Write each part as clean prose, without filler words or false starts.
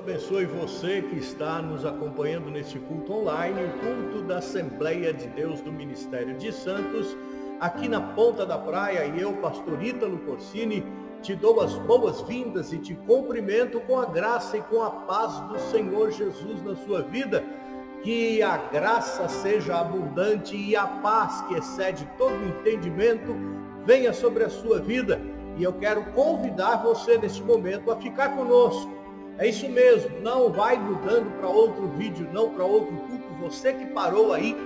abençoe você que está nos acompanhando neste culto online, o culto da Assembleia de Deus do Ministério de Santos, aqui na Ponta da Praia, e eu, pastor Ítalo Corsini, te dou as boas-vindas e te cumprimento com a graça e com a paz do Senhor Jesus na sua vida. Que a graça seja abundante e a paz que excede todo entendimento venha sobre a sua vida. E eu quero convidar você neste momento a ficar conosco. É isso mesmo, não vai mudando para outro vídeo, não para outro culto. Você que parou aí,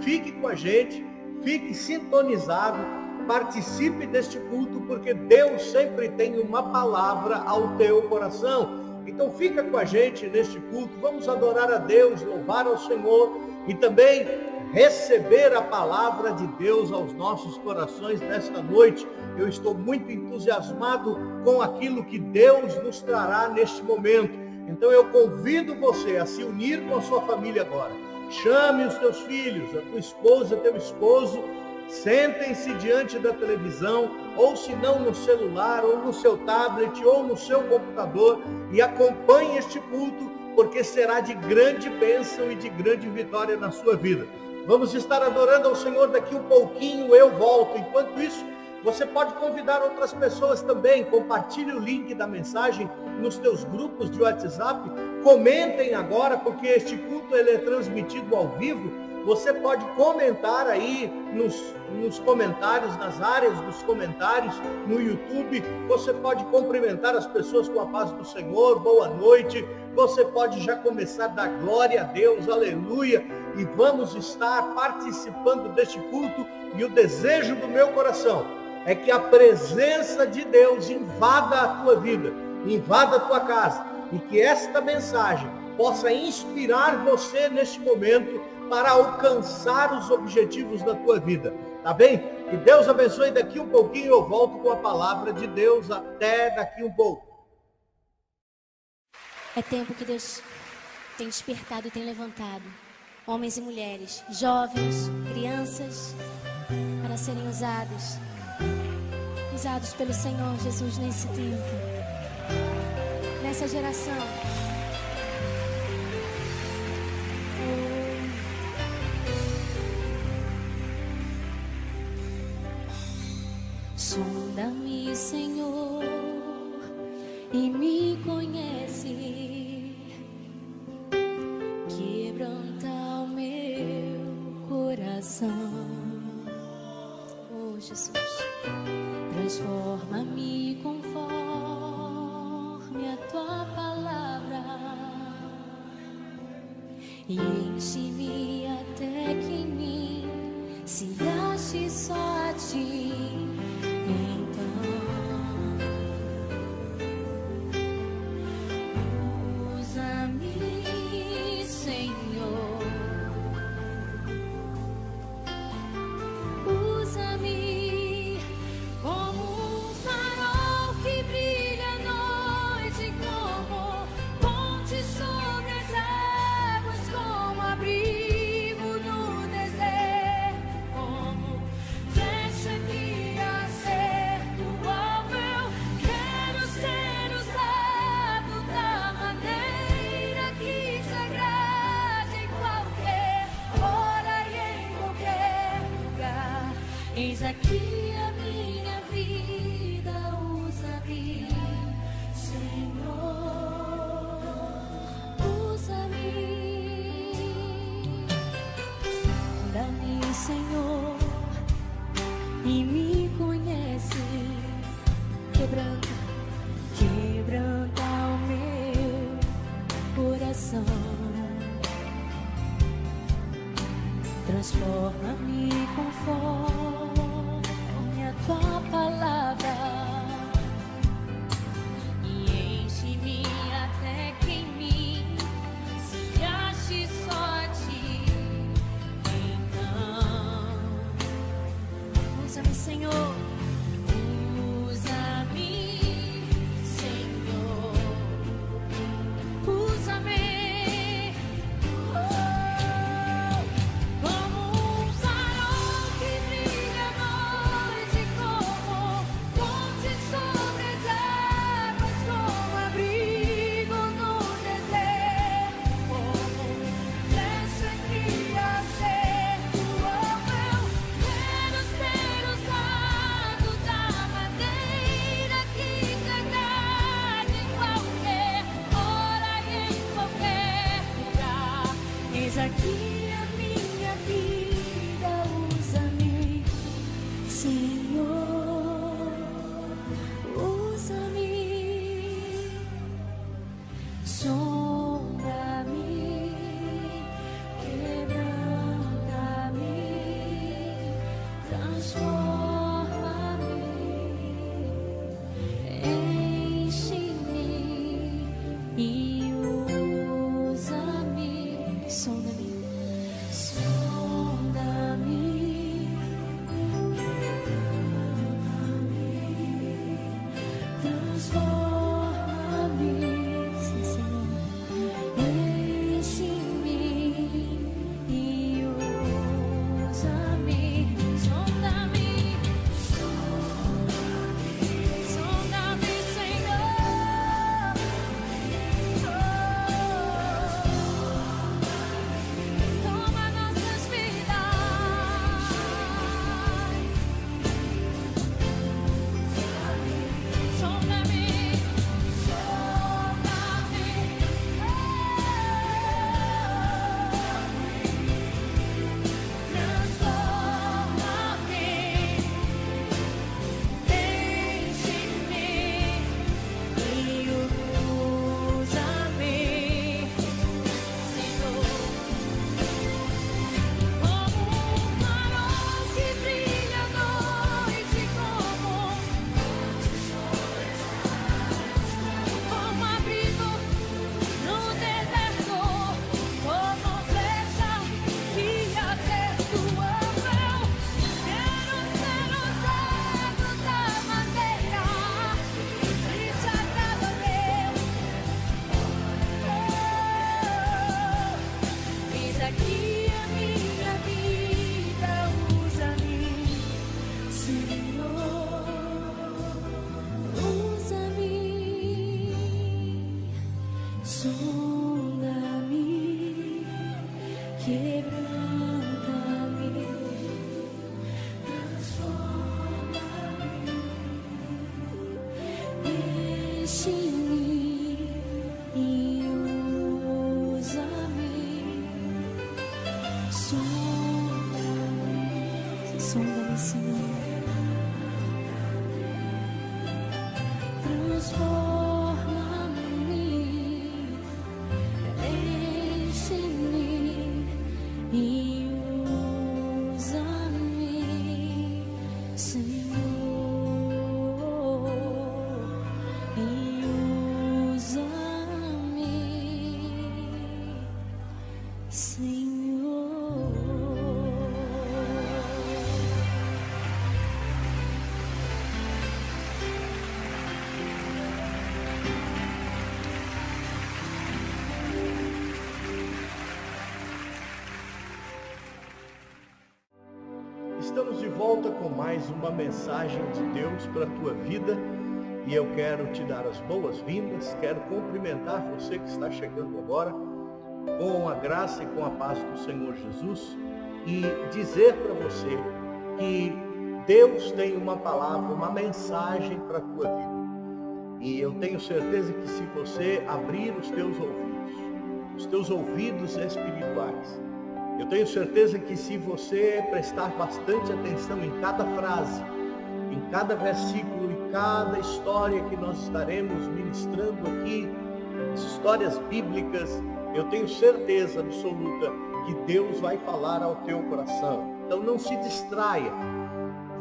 fique com a gente, fique sintonizado, participe deste culto, porque Deus sempre tem uma palavra ao teu coração. Então fica com a gente neste culto, vamos adorar a Deus, louvar ao Senhor e também receber a palavra de Deus aos nossos corações nesta noite. Eu estou muito entusiasmado com aquilo que Deus nos trará neste momento. Então eu convido você a se unir com a sua família agora. Chame os teus filhos, a tua esposa, teu esposo, sentem-se diante da televisão, ou se não no celular, ou no seu tablet, ou no seu computador, e acompanhe este culto, porque será de grande bênção e de grande vitória na sua vida. Vamos estar adorando ao Senhor daqui um pouquinho, eu volto. Enquanto isso, você pode convidar outras pessoas também. Compartilhe o link da mensagem nos teus grupos de WhatsApp. Comentem agora, porque este culto ele é transmitido ao vivo. Você pode comentar aí nos comentários, nas áreas dos comentários, no YouTube. Você pode cumprimentar as pessoas com a paz do Senhor, boa noite. Você pode já começar a dar glória a Deus, aleluia. E vamos estar participando deste culto. E o desejo do meu coração é que a presença de Deus invada a tua vida, invada a tua casa. E que esta mensagem possa inspirar você neste momento para alcançar os objetivos da tua vida, tá bem? Que Deus abençoe. Daqui um pouquinho eu volto com a palavra de Deus. Até daqui um pouco. É tempo que Deus tem despertado e tem levantado homens e mulheres, jovens, crianças, para serem usados pelo Senhor Jesus nesse tempo, nessa geração. Sonda-me, Senhor, e me conhece, quebranta o meu coração. Oh, Jesus, transforma-me conforme a tua palavra e enche-me até que em mim se ache só a ti. Eis aqui a minha vida, usa-me, Senhor, usa-me. Sonda-me, Senhor, e me conhece, quebranta o meu coração. Transforma-me conforme aqui a minha vida, usa-me, Senhor, usa-me, sonda-me, quebranta-me, transforma-me, enche-me e usa-me, sonda-me, sonda-me, transforma-me, sim, Senhor, enche-me e usa-me, sonda-me, sonda-me, Senhor, toma nossas vidas, sonda-me, aqui a minha vida, usa-me, Senhor, usa-me, sonda-me, quebranta-me, transforma-me, enche-me e usa-me. Sonda-me, Senhor, transforma-me, enche-me e usa-me, Senhor, e usa-me, Senhor. Estamos de volta com mais uma mensagem de Deus para a tua vida e eu quero te dar as boas-vindas, quero cumprimentar você que está chegando agora com a graça e com a paz do Senhor Jesus e dizer para você que Deus tem uma palavra, uma mensagem para a tua vida. E eu tenho certeza que se você abrir os teus ouvidos espirituais, eu tenho certeza que se você prestar bastante atenção em cada frase, em cada versículo, em cada história que nós estaremos ministrando aqui, as histórias bíblicas, eu tenho certeza absoluta que Deus vai falar ao teu coração. Então não se distraia,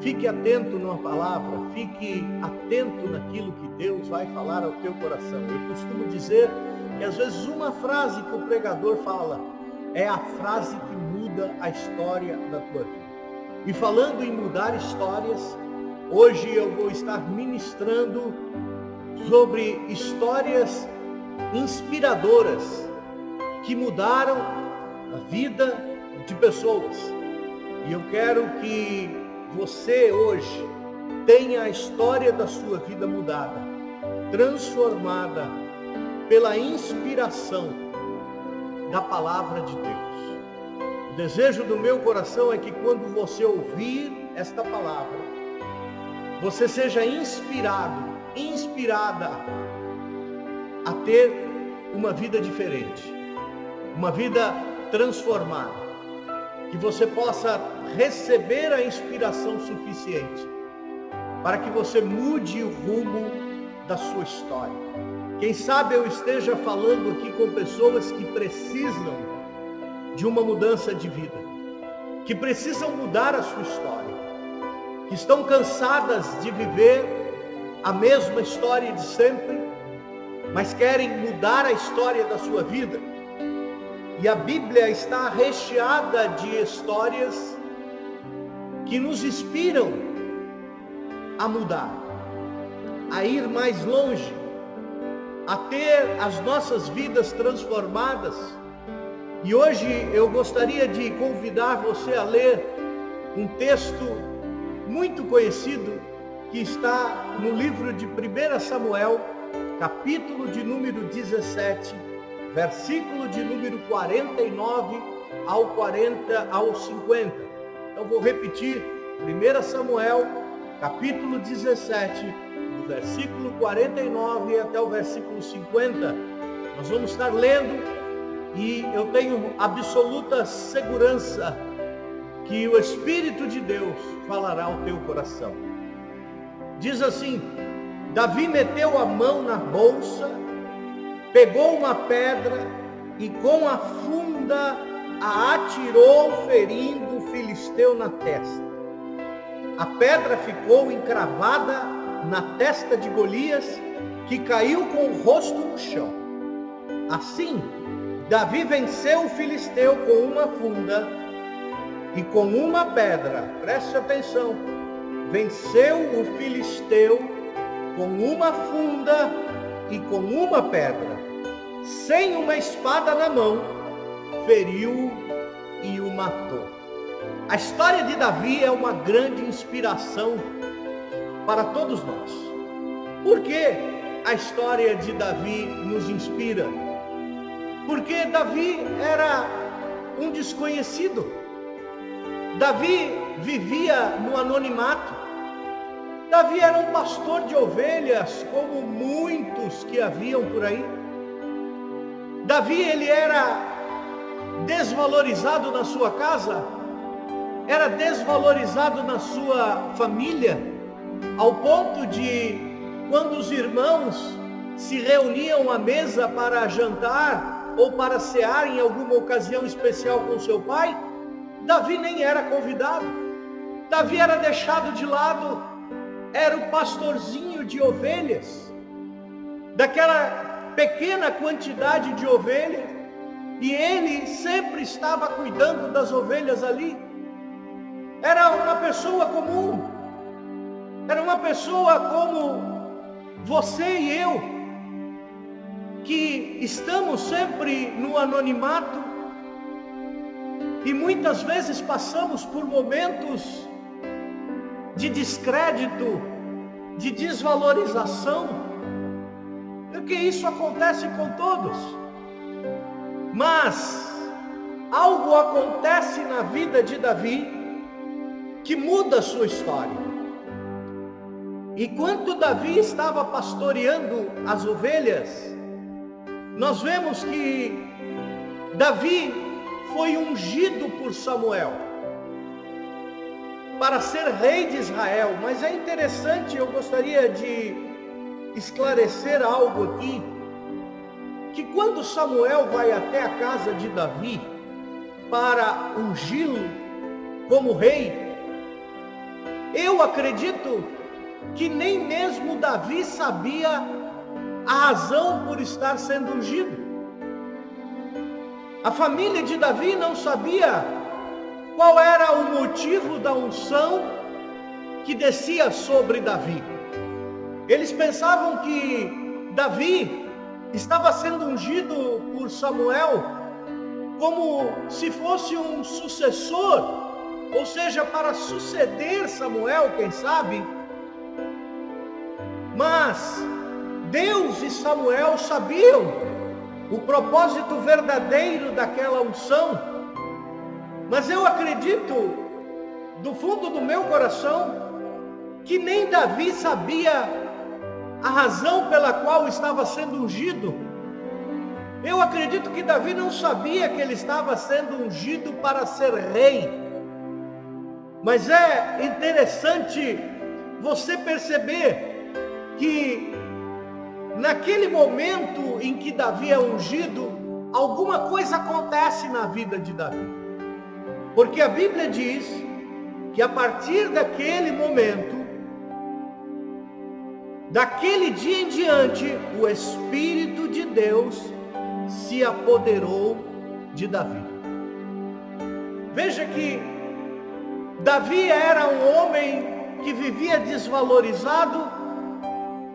fique atento numa palavra, fique atento naquilo que Deus vai falar ao teu coração. Eu costumo dizer que às vezes uma frase que o pregador fala é a frase que muda a história da tua vida. E falando em mudar histórias, hoje eu vou estar ministrando sobre histórias inspiradoras que mudaram a vida de pessoas. E eu quero que você hoje tenha a história da sua vida mudada, transformada pela inspiração da palavra de Deus. O desejo do meu coração é que quando você ouvir esta palavra, você seja inspirada a ter uma vida diferente, uma vida transformada, que você possa receber a inspiração suficiente para que você mude o rumo da sua história. Quem sabe eu esteja falando aqui com pessoas que precisam de uma mudança de vida, que precisam mudar a sua história, que estão cansadas de viver a mesma história de sempre, mas querem mudar a história da sua vida. E a Bíblia está recheada de histórias que nos inspiram a mudar, a ir mais longe, a ter as nossas vidas transformadas. E hoje eu gostaria de convidar você a ler um texto muito conhecido que está no livro de 1 Samuel, capítulo de número 17, versículo de número 49 ao 50. Então vou repetir, 1 Samuel, capítulo 17, do versículo 49 até o versículo 50. Nós vamos estar lendo e eu tenho absoluta segurança que o Espírito de Deus falará ao teu coração. Diz assim: Davi meteu a mão na bolsa, pegou uma pedra e com a funda a atirou, ferindo o filisteu na testa. A pedra ficou encravada na testa de Golias, que caiu com o rosto no chão. Assim, Davi venceu o filisteu com uma funda e com uma pedra. Preste atenção. Venceu o filisteu com uma funda e com uma pedra. Sem uma espada na mão, feriu e o matou. A história de Davi é uma grande inspiração para todos nós. Por que a história de Davi nos inspira? Porque Davi era um desconhecido. Davi vivia no anonimato. Davi era um pastor de ovelhas, como muitos que haviam por aí. Davi, ele era desvalorizado na sua casa, era desvalorizado na sua família, ao ponto de, quando os irmãos se reuniam à mesa para jantar ou para cear em alguma ocasião especial com seu pai, Davi nem era convidado. Davi era deixado de lado, era o pastorzinho de ovelhas, daquela pequena quantidade de ovelhas, e ele sempre estava cuidando das ovelhas ali. Era uma pessoa comum, era uma pessoa como você e eu, que estamos sempre no anonimato e muitas vezes passamos por momentos de descrédito, de desvalorização, porque isso acontece com todos. Mas algo acontece na vida de Davi que muda a sua história. Enquanto Davi estava pastoreando as ovelhas, nós vemos que Davi foi ungido por Samuel para ser rei de Israel. Mas é interessante, eu gostaria de esclarecer algo aqui, que quando Samuel vai até a casa de Davi para ungí-lo como rei, eu acredito que nem mesmo Davi sabia a razão por estar sendo ungido. A família de Davi não sabia qual era o motivo da unção que descia sobre Davi. Eles pensavam que Davi estava sendo ungido por Samuel como se fosse um sucessor, ou seja, para suceder Samuel, quem sabe. Mas Deus e Samuel sabiam o propósito verdadeiro daquela unção. Mas eu acredito, do fundo do meu coração, que nem Davi sabia a razão pela qual estava sendo ungido. Eu acredito que Davi não sabia que ele estava sendo ungido para ser rei. Mas é interessante você perceber que naquele momento em que Davi é ungido, alguma coisa acontece na vida de Davi. Porque a Bíblia diz que a partir daquele momento, daquele dia em diante, o Espírito de Deus se apoderou de Davi. Veja que Davi era um homem que vivia desvalorizado,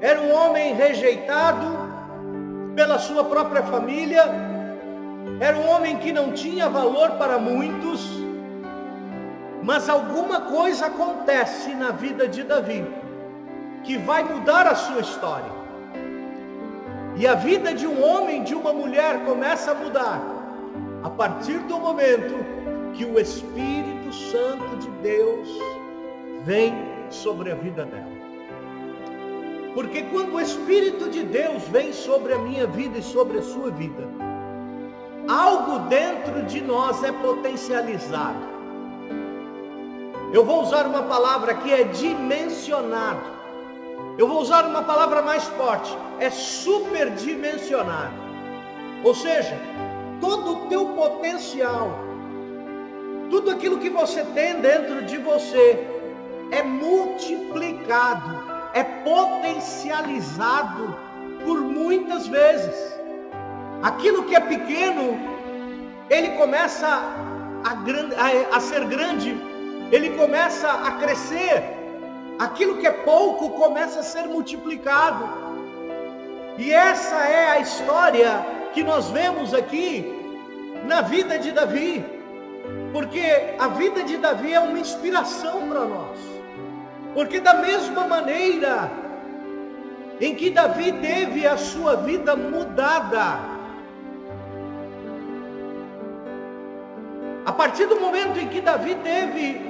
era um homem rejeitado pela sua própria família, era um homem que não tinha valor para muitos, mas alguma coisa acontece na vida de Davi que vai mudar a sua história. E a vida de um homem, de uma mulher começa a mudar a partir do momento que o Espírito Santo de Deus vem sobre a vida dela. Porque quando o Espírito de Deus vem sobre a minha vida e sobre a sua vida, algo dentro de nós é potencializado. Eu vou usar uma palavra que é dimensionado. Eu vou usar uma palavra mais forte, é superdimensionado. Ou seja, todo o teu potencial, tudo aquilo que você tem dentro de você é multiplicado, é potencializado por muitas vezes. Aquilo que é pequeno, ele começa a ser grande, ele começa a crescer. Aquilo que é pouco começa a ser multiplicado. E essa é a história que nós vemos aqui na vida de Davi. Porque a vida de Davi é uma inspiração para nós. Porque da mesma maneira em que Davi teve a sua vida mudada, a partir do momento em que Davi teve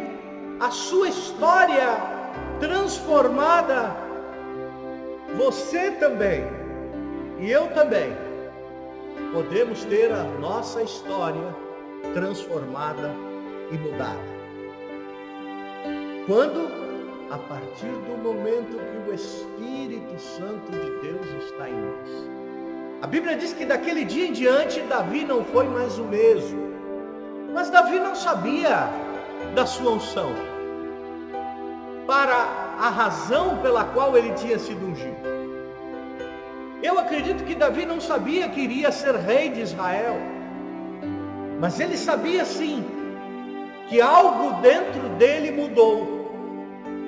a sua história transformada, você também e eu também podemos ter a nossa história transformada e mudada. Quando? A partir do momento que o Espírito Santo de Deus está em nós. A Bíblia diz que daquele dia em diante Davi não foi mais o mesmo. Mas Davi não sabia da sua unção, para a razão pela qual ele tinha sido ungido. Eu acredito que Davi não sabia que iria ser rei de Israel, mas ele sabia sim que algo dentro dele mudou.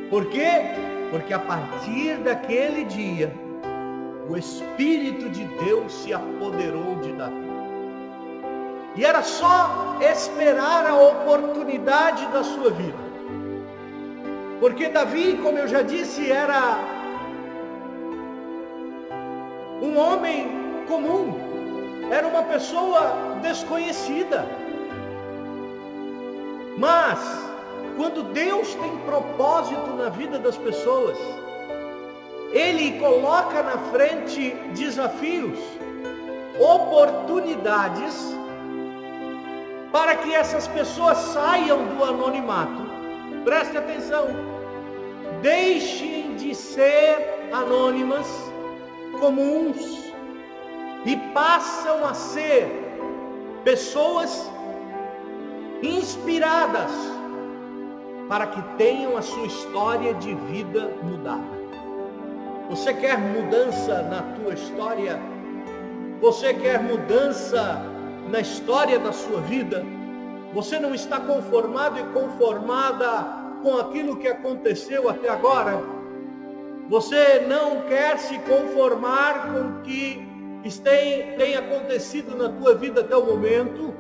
Por quê? Porque a partir daquele dia, o Espírito de Deus se apoderou de Davi. E era só esperar a oportunidade da sua vida. Porque Davi, como eu já disse, era um homem comum, era uma pessoa desconhecida. Mas, quando Deus tem propósito na vida das pessoas, Ele coloca na frente desafios, oportunidades, para que essas pessoas saiam do anonimato. Preste atenção, deixem de ser anônimas, comuns, e passam a ser pessoas inspiradas para que tenham a sua história de vida mudada. Você quer mudança na tua história? Você quer mudança na história da sua vida? Você não está conformado e conformada com aquilo que aconteceu até agora? Você não quer se conformar com o que tem acontecido na tua vida até o momento?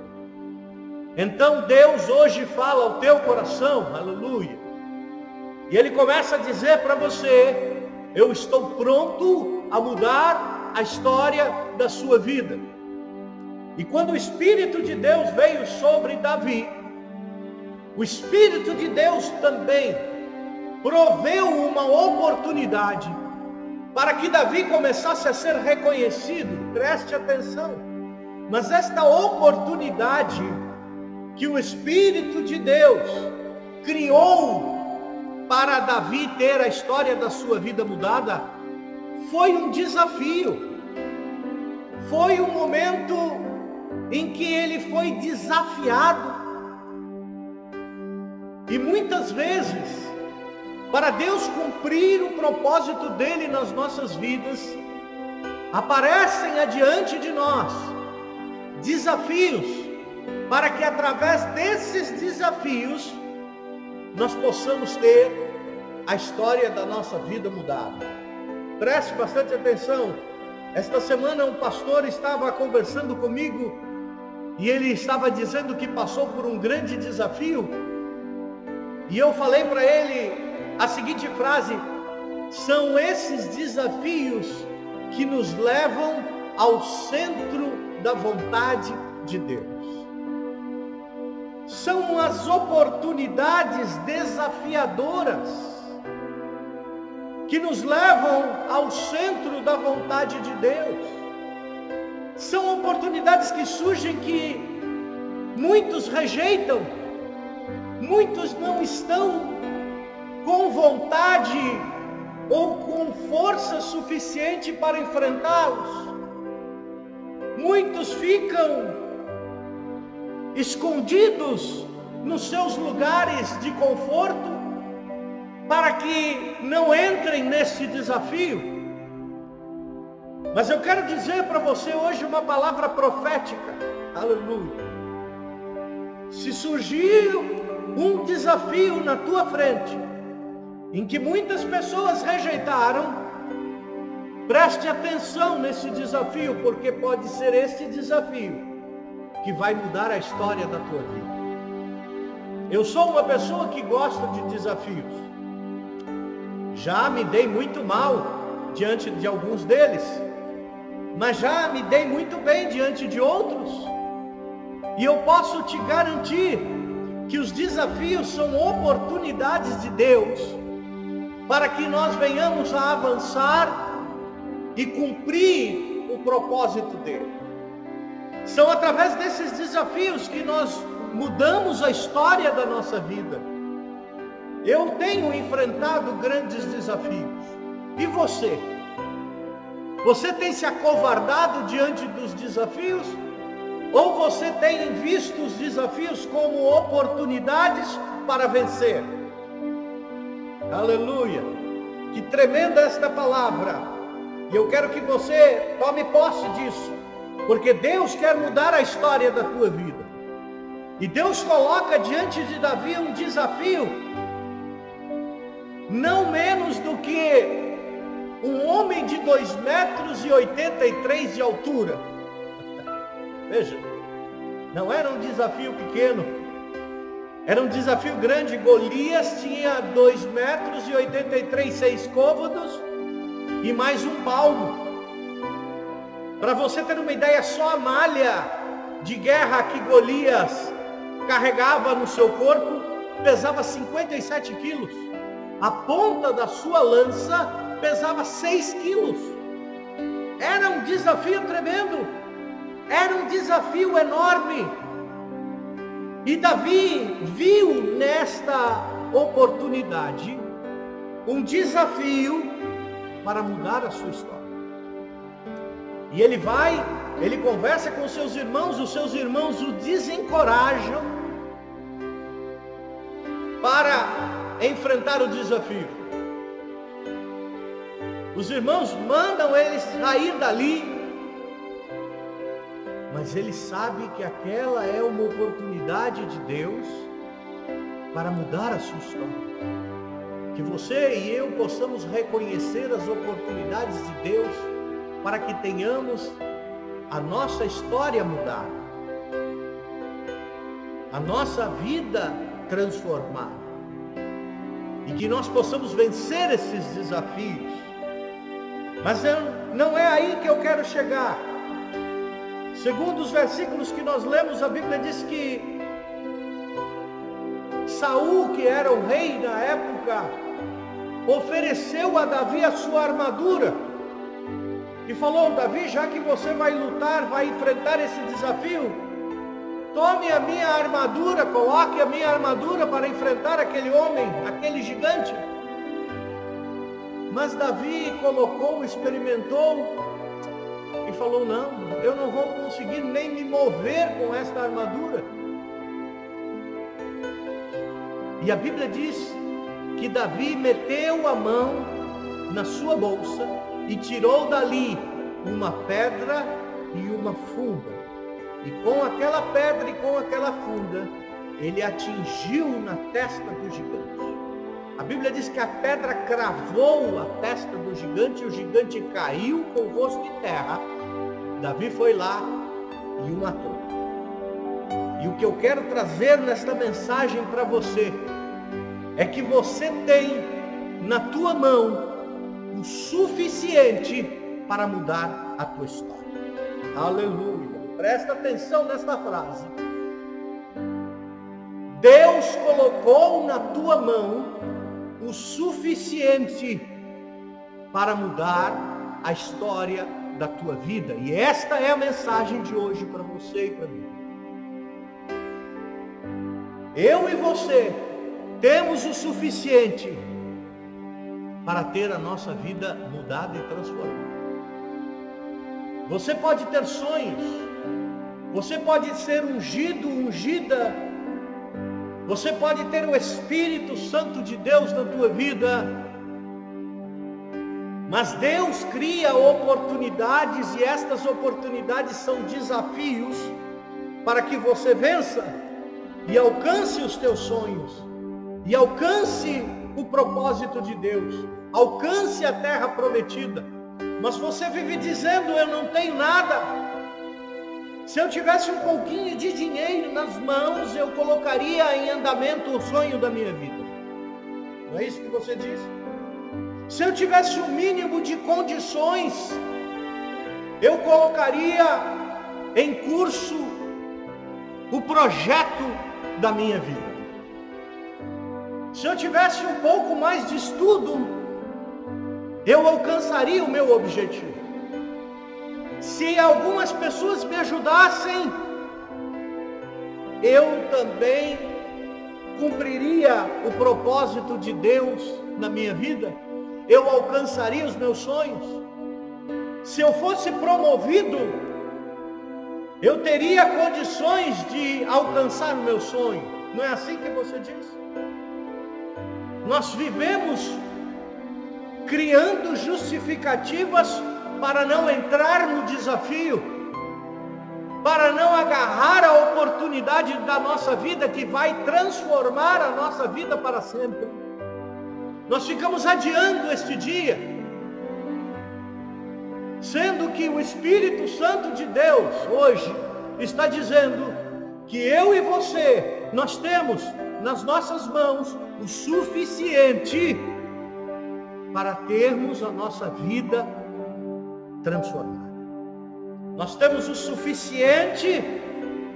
Então Deus hoje fala ao teu coração, aleluia. E Ele começa a dizer para você: eu estou pronto a mudar a história da sua vida. E quando o Espírito de Deus veio sobre Davi, o Espírito de Deus também proveu uma oportunidade para que Davi começasse a ser reconhecido. Preste atenção. Mas esta oportunidade que o Espírito de Deus criou para Davi ter a história da sua vida mudada, foi um desafio. Foi um momento em que ele foi desafiado. E muitas vezes, para Deus cumprir o propósito dele nas nossas vidas, aparecem adiante de nós desafios, para que através desses desafios nós possamos ter a história da nossa vida mudada. Preste bastante atenção. Esta semana um pastor estava conversando comigo e ele estava dizendo que passou por um grande desafio. E eu falei para ele a seguinte frase: são esses desafios que nos levam ao centro da vontade de Deus. São as oportunidades desafiadoras que nos levam ao centro da vontade de Deus. São oportunidades que surgem que muitos rejeitam, muitos não estão com vontade ou com força suficiente para enfrentá-los. Muitos ficam escondidos nos seus lugares de conforto para que não entrem nesse desafio. Mas eu quero dizer para você hoje uma palavra profética. Aleluia. Se surgir um desafio na tua frente, em que muitas pessoas rejeitaram, preste atenção nesse desafio, porque pode ser esse desafio que vai mudar a história da tua vida. Eu sou uma pessoa que gosta de desafios. Já me dei muito mal diante de alguns deles, mas já me dei muito bem diante de outros. E eu posso te garantir que os desafios são oportunidades de Deus para que nós venhamos a avançar e cumprir o propósito dele. São através desses desafios que nós mudamos a história da nossa vida. Eu tenho enfrentado grandes desafios. E você? Você tem se acovardado diante dos desafios? Ou você tem visto os desafios como oportunidades para vencer? Aleluia! Que tremenda esta palavra! E eu quero que você tome posse disso, porque Deus quer mudar a história da tua vida. E Deus coloca diante de Davi um desafio, não menos do que um homem de 2,83 metros de altura. Veja, não era um desafio pequeno, era um desafio grande. Golias tinha 2,83 metros, 6 côvados e mais um palmo. Para você ter uma ideia, só a malha de guerra que Golias carregava no seu corpo pesava 57 quilos. A ponta da sua lança pesava 6 quilos. Era um desafio tremendo. Era um desafio enorme. E Davi viu nesta oportunidade um desafio para mudar a sua história. E ele conversa com seus irmãos, os seus irmãos o desencorajam para enfrentar o desafio. Os irmãos mandam ele sair dali, mas ele sabe que aquela é uma oportunidade de Deus para mudar a sua história. Que você e eu possamos reconhecer as oportunidades de Deus para que tenhamos a nossa história mudada, a nossa vida transformada, e que nós possamos vencer esses desafios. Mas não é aí que eu quero chegar. Segundo os versículos que nós lemos, a Bíblia diz que Saul, que era o rei na época, ofereceu a Davi a sua armadura. E falou: Davi, já que você vai lutar, vai enfrentar esse desafio, tome a minha armadura, coloque a minha armadura para enfrentar aquele homem, aquele gigante. Mas Davi colocou, experimentou e falou: não, eu não vou conseguir nem me mover com esta armadura. E a Bíblia diz que Davi meteu a mão na sua bolsa e tirou dali uma pedra e uma funda. E com aquela pedra e com aquela funda, ele atingiu na testa do gigante. A Bíblia diz que a pedra cravou a testa do gigante e o gigante caiu com o rosto em terra. Davi foi lá e o matou. E o que eu quero trazer nesta mensagem para você é que você tem na tua mão o suficiente para mudar a tua história. Aleluia. Presta atenção nesta frase. Deus colocou na tua mão o suficiente para mudar a história da tua vida. E esta é a mensagem de hoje para você e para mim. Eu e você temos o suficiente para ter a nossa vida mudada e transformada. Você pode ter sonhos, você pode ser ungido, ungida, você pode ter o Espírito Santo de Deus na tua vida, mas Deus cria oportunidades e estas oportunidades são desafios para que você vença e alcance os teus sonhos, e alcance o propósito de Deus, alcance a terra prometida. Mas você vive dizendo: eu não tenho nada. Se eu tivesse um pouquinho de dinheiro nas mãos, eu colocaria em andamento o sonho da minha vida. Não é isso que você diz? Se eu tivesse um mínimo de condições, eu colocaria em curso o projeto da minha vida. Se eu tivesse um pouco mais de estudo, eu alcançaria o meu objetivo. Se algumas pessoas me ajudassem, eu também cumpriria o propósito de Deus na minha vida. Eu alcançaria os meus sonhos. Se eu fosse promovido, eu teria condições de alcançar o meu sonho. Não é assim que você diz? Nós vivemos criando justificativas para não entrar no desafio, para não agarrar a oportunidade da nossa vida que vai transformar a nossa vida para sempre. Nós ficamos adiando este dia, sendo que o Espírito Santo de Deus hoje está dizendo que eu e você, nós temos nas nossas mãos o suficiente para termos a nossa vida transformada. Nós temos o suficiente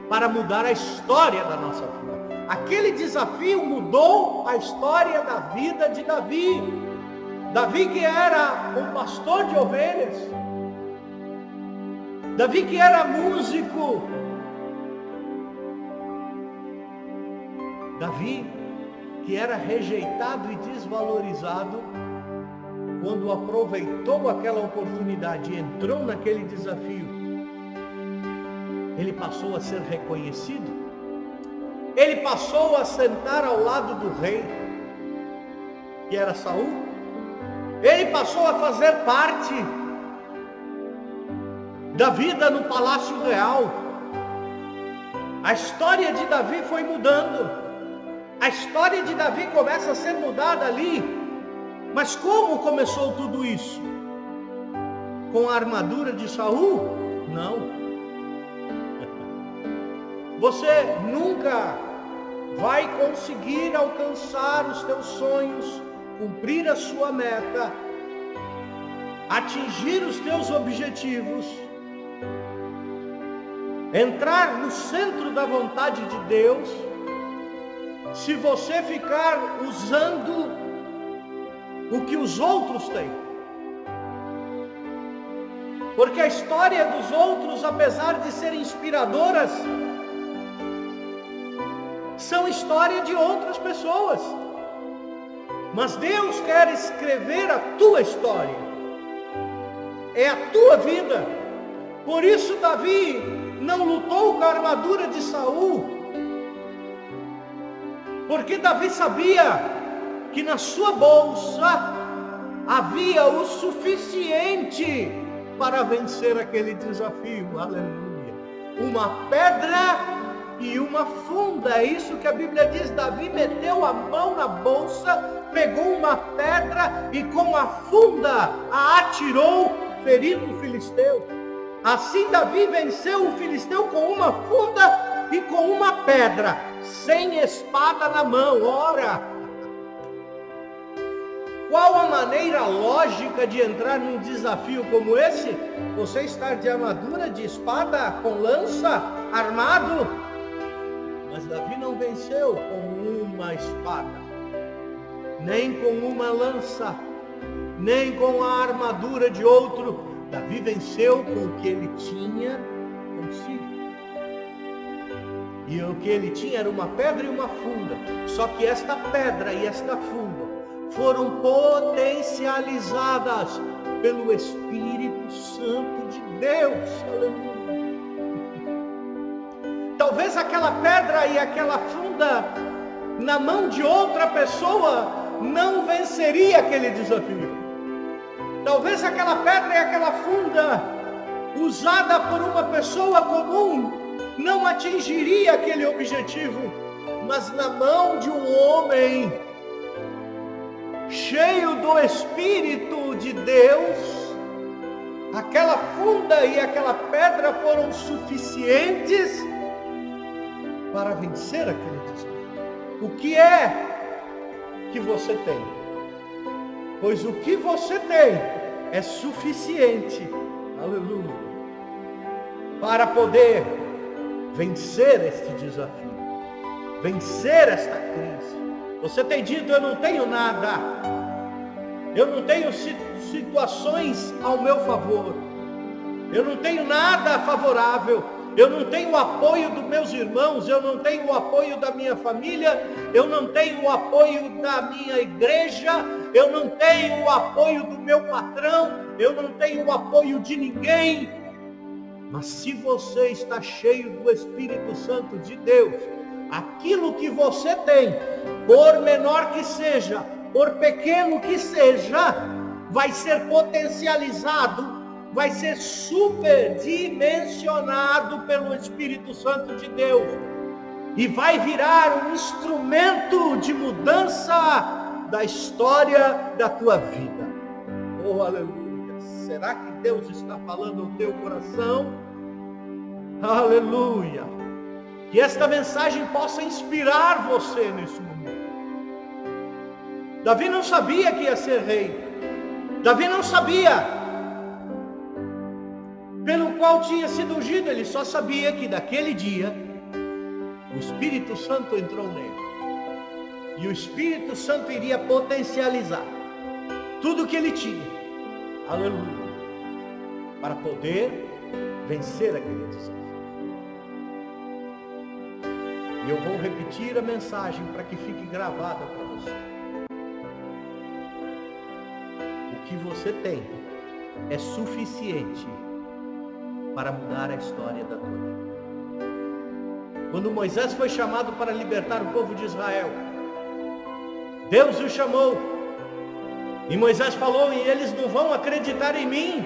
para mudar a história da nossa vida. Aquele desafio mudou a história da vida de Davi. Davi, que era um pastor de ovelhas, Davi, que era músico, Davi, que era rejeitado e desvalorizado, quando aproveitou aquela oportunidade e entrou naquele desafio, ele passou a ser reconhecido, ele passou a sentar ao lado do rei, que era Saul, ele passou a fazer parte da vida no palácio real. A história de Davi foi mudando. A história de Davi começa a ser mudada ali. Mas como começou tudo isso? Com a armadura de Saul? Não. Você nunca vai conseguir alcançar os teus sonhos, cumprir a sua meta, atingir os teus objetivos, entrar no centro da vontade de Deus, se você ficar usando o que os outros têm. Porque a história dos outros, apesar de serem inspiradoras, são história de outras pessoas. Mas Deus quer escrever a tua história. É a tua vida. Por isso Davi não lutou com a armadura de Saul. Porque Davi sabia que na sua bolsa havia o suficiente para vencer aquele desafio. Aleluia. Uma pedra e uma funda. É isso que a Bíblia diz. Davi meteu a mão na bolsa, pegou uma pedra e com a funda a atirou, ferindo o filisteu. Assim Davi venceu o filisteu com uma funda e com uma pedra, sem espada na mão. Ora, qual a maneira lógica de entrar num desafio como esse? Você estar de armadura, de espada, com lança, armado. Mas Davi não venceu com uma espada, nem com uma lança, nem com a armadura de outro. Davi venceu com o que ele tinha consigo. E o que ele tinha era uma pedra e uma funda. Só que esta pedra e esta funda foram potencializadas pelo Espírito Santo de Deus. Aleluia. Talvez aquela pedra e aquela funda na mão de outra pessoa não venceria aquele desafio. Talvez aquela pedra e aquela funda usada por uma pessoa comum não atingiria aquele objetivo, mas na mão de um homem cheio do Espírito de Deus, aquela funda e aquela pedra foram suficientes para vencer aquele desafio. O que é que você tem? Pois o que você tem é suficiente, aleluia, para poder vencer este desafio, vencer esta crise. Você tem dito: eu não tenho nada, eu não tenho situações ao meu favor, eu não tenho nada favorável, eu não tenho o apoio dos meus irmãos, eu não tenho o apoio da minha família, eu não tenho o apoio da minha igreja, eu não tenho o apoio do meu patrão, eu não tenho o apoio de ninguém. Mas se você está cheio do Espírito Santo de Deus, aquilo que você tem, por menor que seja, por pequeno que seja, vai ser potencializado, vai ser superdimensionado pelo Espírito Santo de Deus e vai virar um instrumento de mudança da história da tua vida. Oh, aleluia! Será que Deus está falando ao teu coração? Aleluia! Que esta mensagem possa inspirar você nesse momento. Davi não sabia que ia ser rei. Davi não sabia pelo qual tinha sido ungido. Ele só sabia que daquele dia o Espírito Santo entrou nele. E o Espírito Santo iria potencializar tudo que ele tinha. Aleluia! Para poder vencer aquele desafio. E eu vou repetir a mensagem para que fique gravada para você. O que você tem é suficiente para mudar a história da tua vida. Quando Moisés foi chamado para libertar o povo de Israel, Deus o chamou. E Moisés falou: e eles não vão acreditar em mim.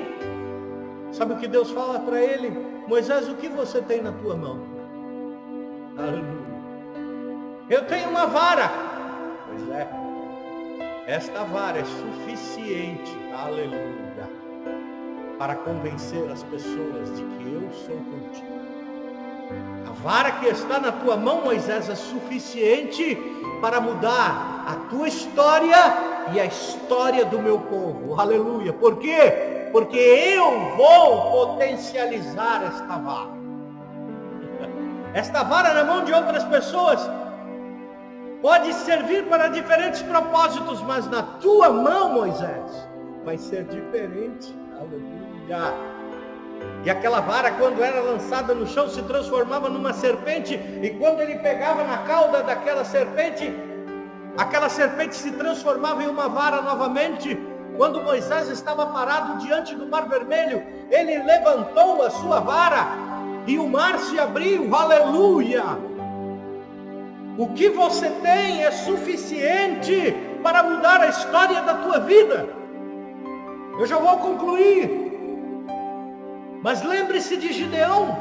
Sabe o que Deus fala para ele? Moisés, o que você tem na tua mão? Aleluia. Eu tenho uma vara. Pois é. Esta vara é suficiente, aleluia, para convencer as pessoas de que eu sou contigo. A vara que está na tua mão, Moisés, é suficiente para mudar a tua história e a história do meu povo. Aleluia. Por quê? Porque eu vou potencializar esta vara. Esta vara na mão de outras pessoas pode servir para diferentes propósitos, mas na tua mão, Moisés, vai ser diferente. Aleluia. E aquela vara, quando era lançada no chão, se transformava numa serpente. E quando ele pegava na cauda daquela serpente, aquela serpente se transformava em uma vara novamente. Quando Moisés estava parado diante do Mar Vermelho, ele levantou a sua vara e o mar se abriu. Aleluia! O que você tem é suficiente para mudar a história da tua vida. Eu já vou concluir. Mas lembre-se de Gideão.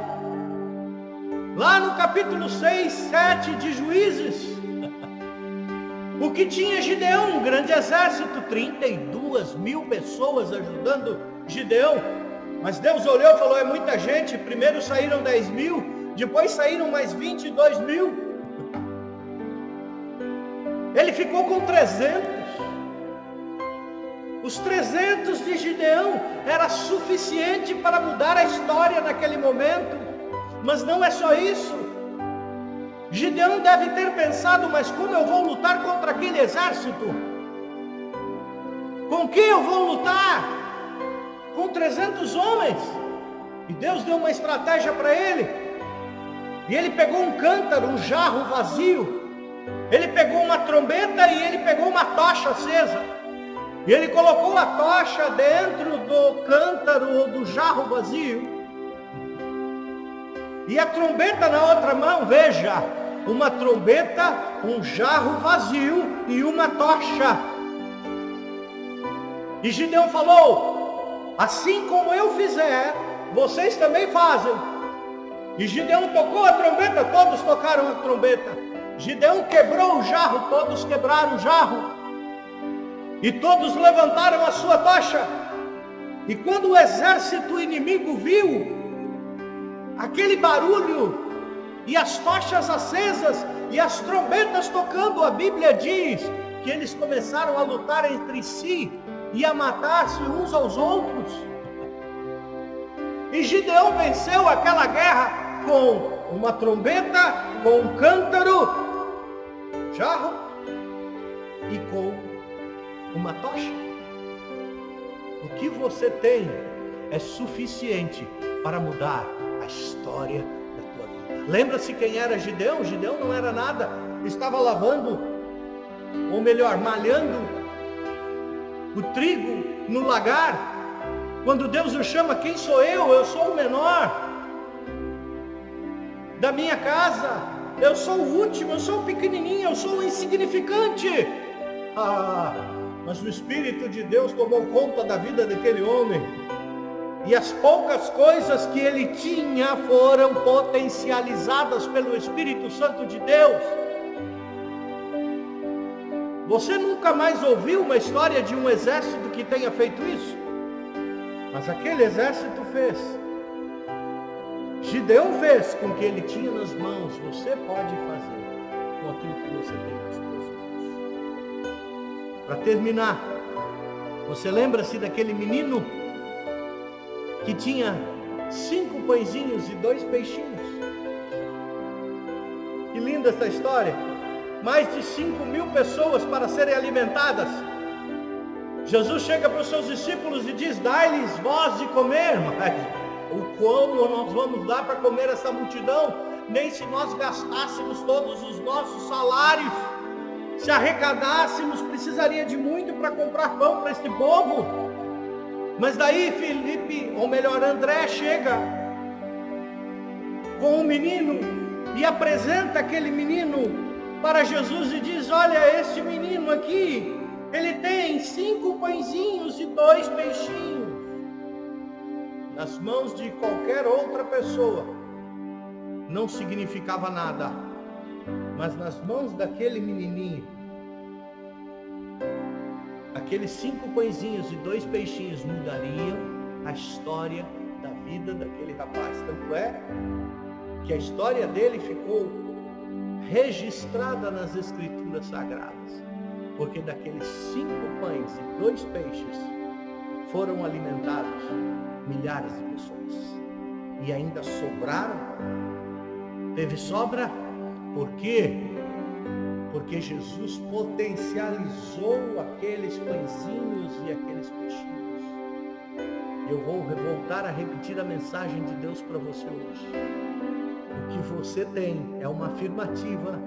Lá no capítulo 6, 7 de Juízes. O que tinha Gideão? Um grande exército, 32 mil pessoas ajudando Gideão. Mas Deus olhou e falou, é muita gente. Primeiro saíram 10 mil, depois saíram mais 22 mil. Ele ficou com 300. Os 300 de Gideão era suficiente para mudar a história naquele momento. Mas não é só isso. Gideão deve ter pensado, mas como eu vou lutar contra aquele exército? Com quem eu vou lutar? Com 300 homens. E Deus deu uma estratégia para ele. E ele pegou um cântaro, um jarro vazio. Ele pegou uma trombeta e ele pegou uma tocha acesa. E ele colocou a tocha dentro do cântaro ou do jarro vazio. E a trombeta na outra mão, veja, uma trombeta, um jarro vazio e uma tocha. E Gideão falou, assim como eu fizer, vocês também fazem. E Gideão tocou a trombeta, todos tocaram a trombeta. Gideão quebrou o jarro, todos quebraram o jarro. E todos levantaram a sua tocha. E quando o exército inimigo viu aquele barulho e as tochas acesas e as trombetas tocando, a Bíblia diz que eles começaram a lutar entre si e a matar-se uns aos outros. E Gideão venceu aquela guerra com uma trombeta, com um cântaro, jarro e com uma tocha. O que você tem é suficiente para mudar a história da tua vida. Lembra-se quem era Gideão? Gideão não era nada, estava lavando, ou melhor, malhando o trigo no lagar. Quando Deus o chama, quem sou eu? Eu sou o menor da minha casa, eu sou o último, eu sou o pequenininho, eu sou o insignificante. Mas o Espírito de Deus tomou conta da vida daquele homem. E as poucas coisas que ele tinha foram potencializadas pelo Espírito Santo de Deus. Você nunca mais ouviu uma história de um exército que tenha feito isso? Mas aquele exército fez. Gideão fez com o que ele tinha nas mãos. Você pode fazer com aquilo que você tem nas suas mãos. Para terminar, você lembra-se daquele menino que tinha 5 pãezinhos e 2 peixinhos? Que linda essa história! Mais de 5.000 pessoas para serem alimentadas. Jesus chega para os seus discípulos e diz, dai-lhes vós de comer. Mas o como nós vamos dar para comer essa multidão? Nem se nós gastássemos todos os nossos salários, se arrecadássemos, precisaria de muito para comprar pão para este povo. Mas daí Felipe, ou melhor André, chega com um menino e apresenta aquele menino para Jesus e diz, olha, este menino aqui, ele tem 5 pãezinhos e 2 peixinhos. Nas mãos de qualquer outra pessoa não significava nada, mas nas mãos daquele menininho, aqueles 5 pãezinhos e 2 peixinhos mudariam a história da vida daquele rapaz. Tanto é que a história dele ficou registrada nas Escrituras Sagradas, porque daqueles 5 pães e 2 peixes foram alimentados milhares de pessoas. E ainda sobraram. Teve sobra. Por quê? Porque Jesus potencializou aqueles pãezinhos e aqueles peixinhos. eu vou voltar a repetir a mensagem de Deus para você hoje. O que você tem é uma afirmativa.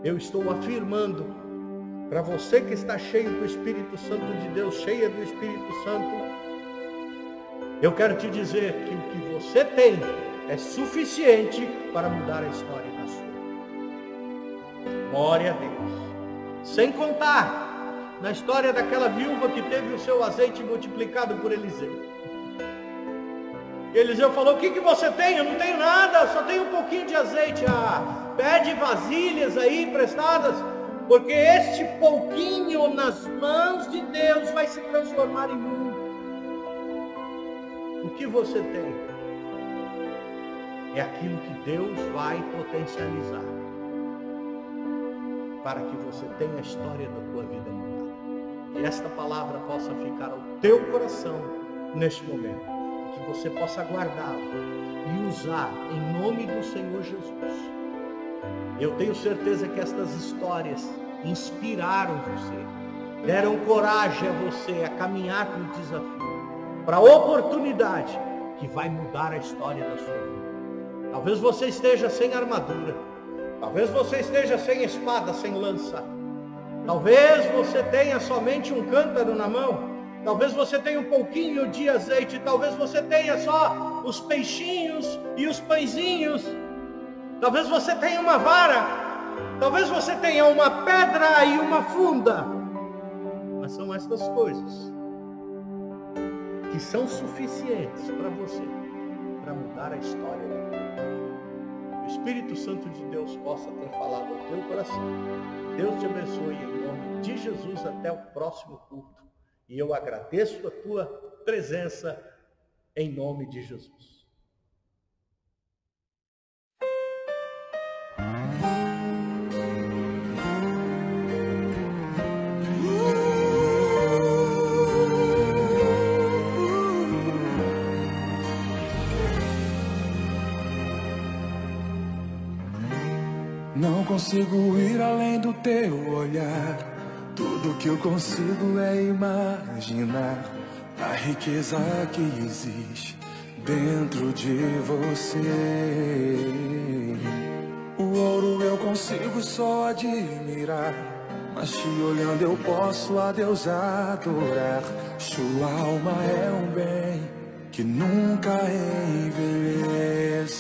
Eu estou afirmando para você que está cheio do Espírito Santo de Deus, cheia do Espírito Santo, eu quero te dizer que o que você tem é suficiente para mudar a história da sua. Glória a Deus. Sem contar na história daquela viúva que teve o seu azeite multiplicado por Eliseu. Eliseu falou: o que você tem? Eu não tenho nada, só tenho um pouquinho de azeite. Pede vasilhas aí emprestadas, porque este pouquinho nas mãos de Deus vai se transformar em muito. O que você tem é aquilo que Deus vai potencializar para que você tenha a história da tua vida mudada. Que esta palavra possa ficar ao teu coração neste momento, que você possa guardá-la e usar em nome do Senhor Jesus. Eu tenho certeza que estas histórias inspiraram você, deram coragem a você a caminhar para o desafio, para a oportunidade que vai mudar a história da sua vida. Talvez você esteja sem armadura, talvez você esteja sem espada, sem lança, talvez você tenha somente um cântaro na mão, talvez você tenha um pouquinho de azeite, talvez você tenha só os peixinhos e os pãezinhos, talvez você tenha uma vara, talvez você tenha uma pedra e uma funda, mas são estas coisas que são suficientes para você, para mudar a história da vida. O Espírito Santo de Deus possa ter falado ao teu coração. Deus te abençoe em nome de Jesus. Até o próximo culto. E eu agradeço a tua presença em nome de Jesus. Não consigo ir além do teu olhar. Tudo que eu consigo é imaginar a riqueza que existe dentro de você. O ouro eu consigo só admirar, mas te olhando eu posso a Deus adorar. Sua alma é um bem que nunca envelhecerá.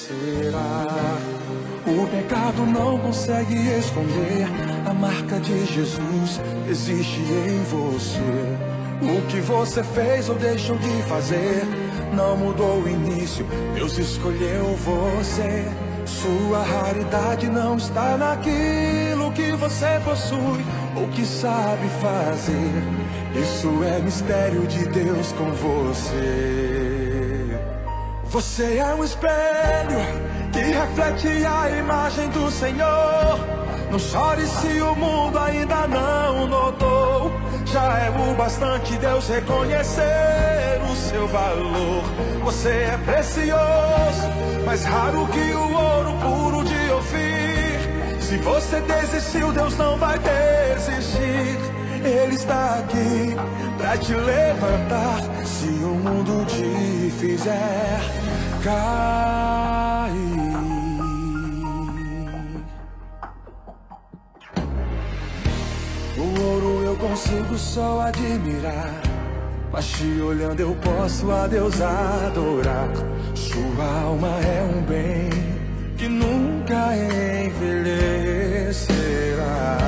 O pecado não consegue esconder a marca de Jesus existe em você. O que você fez ou deixou de fazer não mudou o início, Deus escolheu você. Sua raridade não está naquilo que você possui ou que sabe fazer. Isso é mistério de Deus com você. Você é um espelho que reflete a imagem do Senhor. Não chore se o mundo ainda não notou. Já é o bastante Deus reconhecer o seu valor. Você é precioso, mais raro que o ouro puro de Ofir. Se você desistiu, Deus não vai desistir. Ele está aqui pra te levantar. Se o mundo te fizer cair. O ouro eu consigo só admirar, mas te olhando eu posso a Deus adorar. Sua alma é um bem que nunca envelhecerá.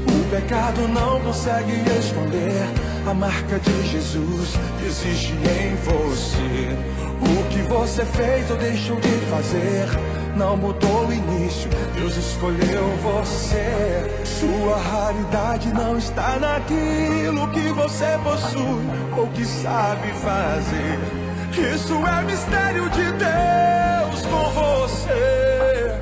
O pecado não consegue esconder a marca de Jesus que existe em você. O que você fez ou deixou de fazer não mudou o início, Deus escolheu você. Sua raridade não está naquilo que você possui ou que sabe fazer. Isso é mistério de Deus com você.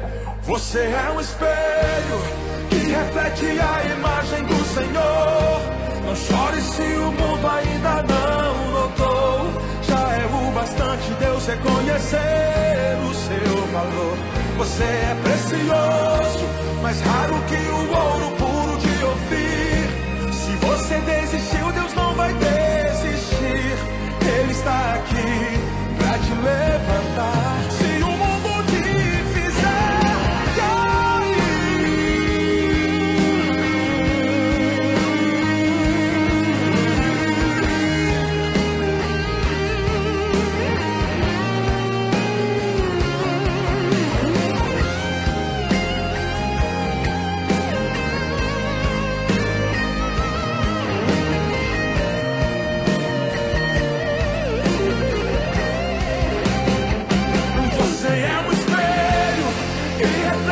Você é um espelho que reflete a imagem do Senhor. Não chore se o mundo ainda não notou. Já é o bastante Deus reconhecer o seu valor. Você é precioso, mais raro que o ouro puro de Ofir. Se você desistiu, Deus não vai desistir. Ele está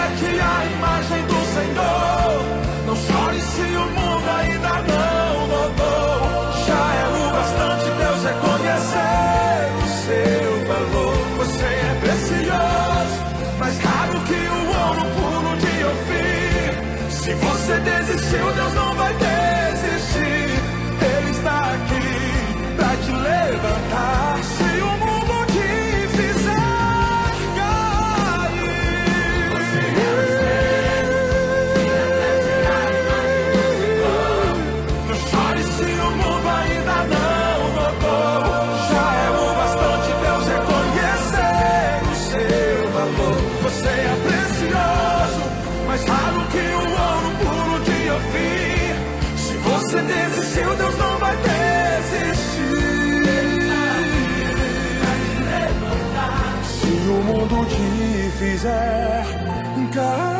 aqui a imagem do Senhor. Não chore se o mundo ainda não notou. Já é o bastante Deus reconhecer o seu valor. Você é precioso, mais raro que o ouro puro de Ofir. Se você desistiu, Deus não vai desistir. Ele está aqui pra te levantar. Se o mundo te fizer cair, não chore se o mundo ainda não notou. Já é o bastante Deus reconhecer o seu valor. Você é precioso, mais raro que o ouro puro de Ofir. Se você desistiu, Deus não vai desistir. Se o mundo te fizer cair,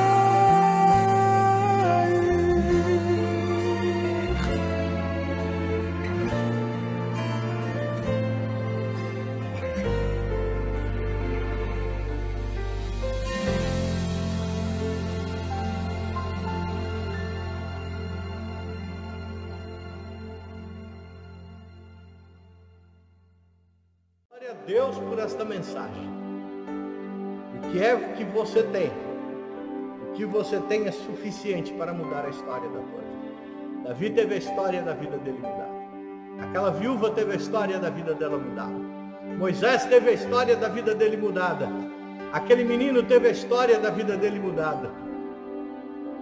Glória a Deus por esta mensagem. O que é que você tem? O que você tem é suficiente para mudar a história da tua vida. Davi teve a história da vida dele mudada. Aquela viúva teve a história da vida dela mudada. Moisés teve a história da vida dele mudada. Aquele menino teve a história da vida dele mudada.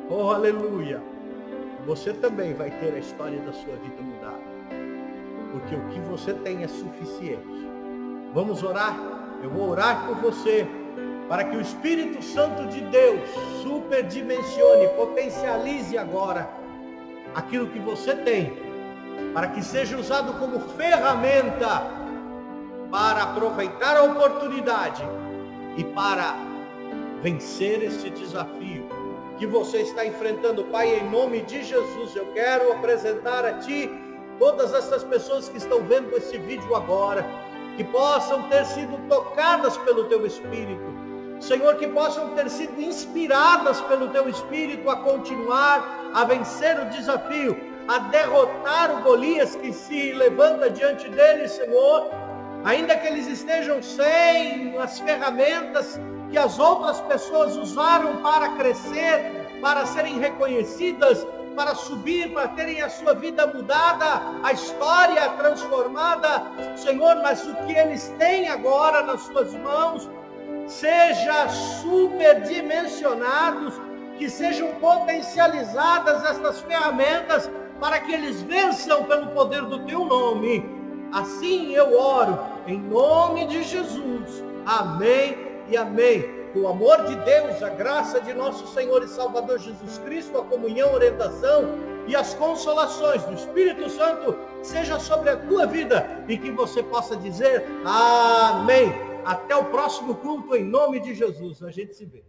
Oh, aleluia! Você também vai ter a história da sua vida mudada. Porque o que você tem é suficiente. Vamos orar? Eu vou orar por você, para que o Espírito Santo de Deus superdimensione, potencialize agora aquilo que você tem, para que seja usado como ferramenta para aproveitar a oportunidade e para vencer este desafio que você está enfrentando. Pai, em nome de Jesus, eu quero apresentar a Ti todas essas pessoas que estão vendo esse vídeo agora, que possam ter sido tocadas pelo Teu Espírito. Senhor, que possam ter sido inspiradas pelo Teu Espírito a continuar a vencer o desafio, a derrotar o Golias que se levanta diante deles, Senhor, ainda que eles estejam sem as ferramentas que as outras pessoas usaram para crescer, para serem reconhecidas, para subir, para terem a sua vida mudada, a história transformada, Senhor, mas o que eles têm agora nas suas mãos, seja superdimensionados, que sejam potencializadas estas ferramentas, para que eles vençam pelo poder do Teu nome. Assim eu oro, em nome de Jesus. Amém e amém. Que o amor de Deus, a graça de nosso Senhor e Salvador Jesus Cristo, a comunhão, a orientação e as consolações do Espírito Santo seja sobre a tua vida e que você possa dizer amém. Até o próximo culto, em nome de Jesus. A gente se vê.